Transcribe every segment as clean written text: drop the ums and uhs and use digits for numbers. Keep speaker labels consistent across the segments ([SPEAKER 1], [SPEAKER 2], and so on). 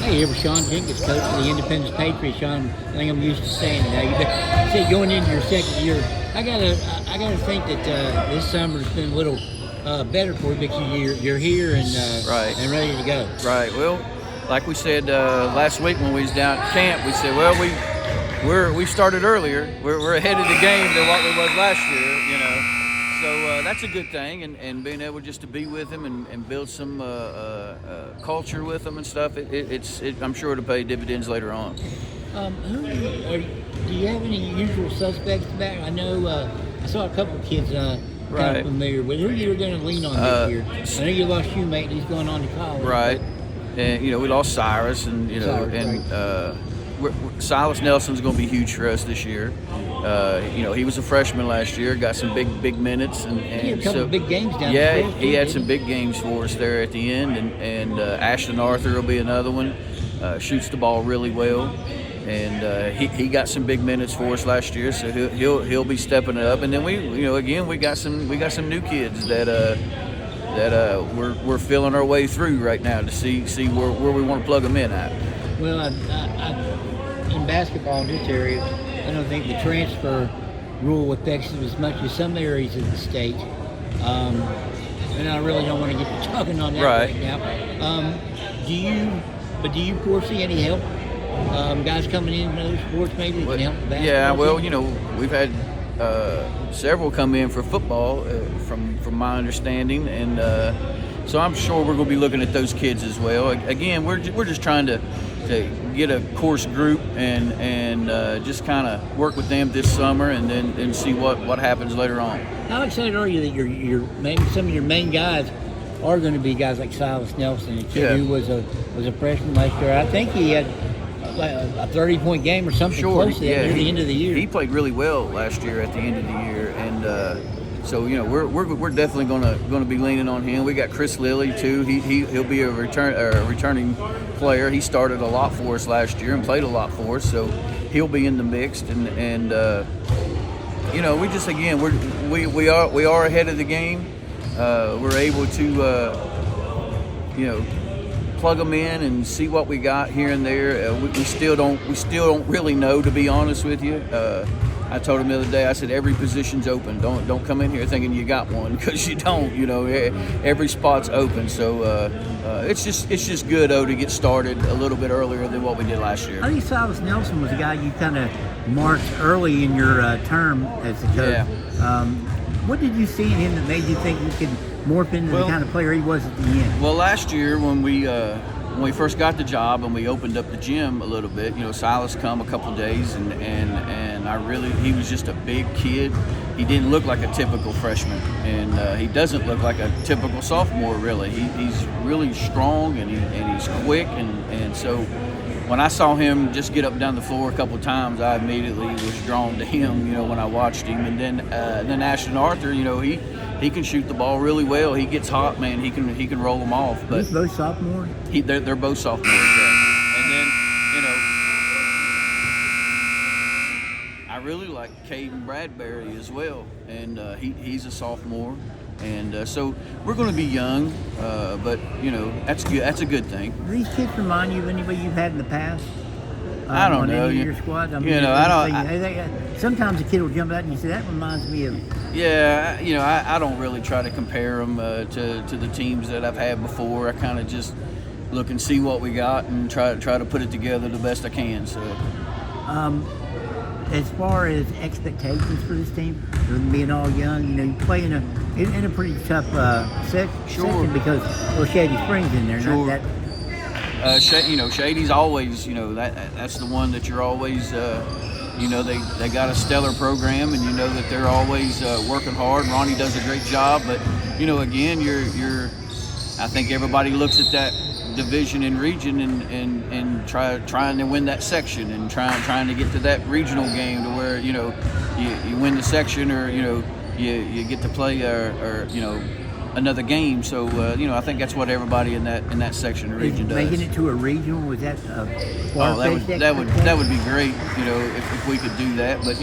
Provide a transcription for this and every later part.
[SPEAKER 1] Hey, here was Shawn Jenkins, coach of the Independence Patriots. Shawn, I think I'm used to saying it now. You say going into your second year, I gotta think that this summer's been a little better for you because you're here and
[SPEAKER 2] Right.
[SPEAKER 1] and ready to go.
[SPEAKER 2] Right. Well, like we said last week when we was down at camp, we said, well, we started earlier. We're ahead of the game than what we was last year, you know. So that's a good thing, and being able just to be with him and build some culture with him and stuff. I'm sure it'll pay dividends later on.
[SPEAKER 1] Do you have any usual suspects back? I know I saw a couple of kids kind
[SPEAKER 2] Right.
[SPEAKER 1] of familiar with. Who you were going to lean on this year? I know you lost your mate. He's going on to college.
[SPEAKER 2] Right. And we lost Cyrus, and Silas Nelson's going to be huge for us this year. He was a freshman last year, got some big minutes, and
[SPEAKER 1] He had a couple of big games down
[SPEAKER 2] yeah,
[SPEAKER 1] the stretch,
[SPEAKER 2] he had
[SPEAKER 1] didn't
[SPEAKER 2] some big games for us there at the end, and Ashton Arthur will be another one. Shoots the ball really well, and he got some big minutes for us last year, so he'll be stepping it up. And then we got some new kids that we're feeling our way through right now to see where we want to plug them in at.
[SPEAKER 1] Well, in basketball in this area, I don't think the transfer rule affects it as much as some areas of the state. And I really don't want to get to talking on that right now. Do you foresee any help? Guys coming in other sports maybe that can help the basketball
[SPEAKER 2] Yeah, well,
[SPEAKER 1] team?
[SPEAKER 2] we've had several come in for football from my understanding, and so I'm sure we're going to be looking at those kids as well. Again, we're just trying to get a course group and just kind of work with them this summer, and then see what happens later on.
[SPEAKER 1] How excited are you that your maybe some of your main guys are going to be guys like Silas Nelson, a kid who was a freshman last year? I think he had a 30-point game or something close to that near the end of the year.
[SPEAKER 2] He played really well last year at the end of the year, and so we're definitely going to be leaning on him. We got Chris Lilly too. He'll be a returning player. He started a lot for us last year and played a lot for us, so he'll be in the mix. And we just we are ahead of the game. We're able to plug them in and see what we got here and there. We still don't really know, to be honest with you. I told him the other day, I said, every position's open. Don't come in here thinking you got one, because you don't. Every spot's open. So it's just good to get started a little bit earlier than what we did last year.
[SPEAKER 1] I think Silas Nelson was a guy you kind of marked early in your term as the coach.
[SPEAKER 2] Yeah.
[SPEAKER 1] What did you see in him that made you think he could morph into the kind of player he was at the end?
[SPEAKER 2] Well, last year when we first got the job and we opened up the gym a little bit, Silas come a couple days and he was just a big kid. He didn't look like a typical freshman, and he doesn't look like a typical sophomore really. He's really strong and he's quick, and so when I saw him just get up and down the floor a couple of times, I immediately was drawn to him, when I watched him. And then Ashton Arthur, he can shoot the ball really well. He gets hot, man. He can roll them off. But
[SPEAKER 1] he's both sophomores?
[SPEAKER 2] They're both sophomores, yeah. And then, I really like Caden Bradbury as well. And he's a sophomore. And so we're going to be young, but that's good. That's a good thing.
[SPEAKER 1] Do these kids remind you of anybody you've had in the past?
[SPEAKER 2] I don't know.
[SPEAKER 1] Your squad. I don't. Sometimes a kid will jump out and you say that reminds me of.
[SPEAKER 2] Yeah, I don't really try to compare them to the teams that I've had before. I kind of just look and see what we got and try to put it together the best I can. So.
[SPEAKER 1] As far as expectations for this team, being all young, you play in a pretty tough section because Shady Springs in there.
[SPEAKER 2] Sure.
[SPEAKER 1] Not that.
[SPEAKER 2] Shady's always, that's the one that you're always, they got a stellar program, and that they're always working hard. Ronnie does a great job, but again, I think everybody looks at that division and region and trying to win that section and trying to get to that regional game to where you win the section, or you get to play or another game. So I think that's what everybody in that section and region does.
[SPEAKER 1] Making it to a regional, was that
[SPEAKER 2] that would be great, if we could do that. But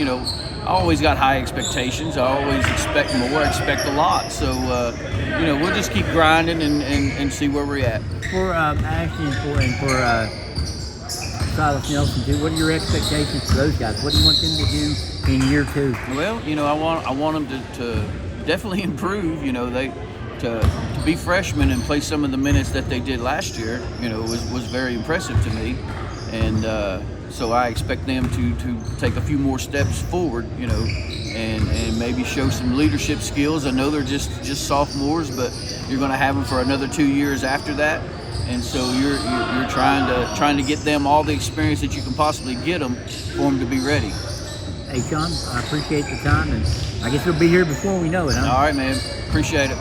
[SPEAKER 2] I always got high expectations. I always expect more. I expect a lot. So we'll just keep grinding and see where we're at.
[SPEAKER 1] For Ashton and for Silas Nelson too. What are your expectations for those guys? What do you want them to do in year 2?
[SPEAKER 2] Well, I want them to definitely improve. They to be freshmen and play some of the minutes that they did last year. Was very impressive to me, and so I expect them to take a few more steps forward. And maybe show some leadership skills. I know they're just sophomores, but you're going to have them for another 2 years after that. And so you're trying to get them all the experience that you can possibly get them for them to be ready.
[SPEAKER 1] Hey, Shawn, I appreciate the time, and I guess we'll be here before we know it, huh?
[SPEAKER 2] All right, man. Appreciate it.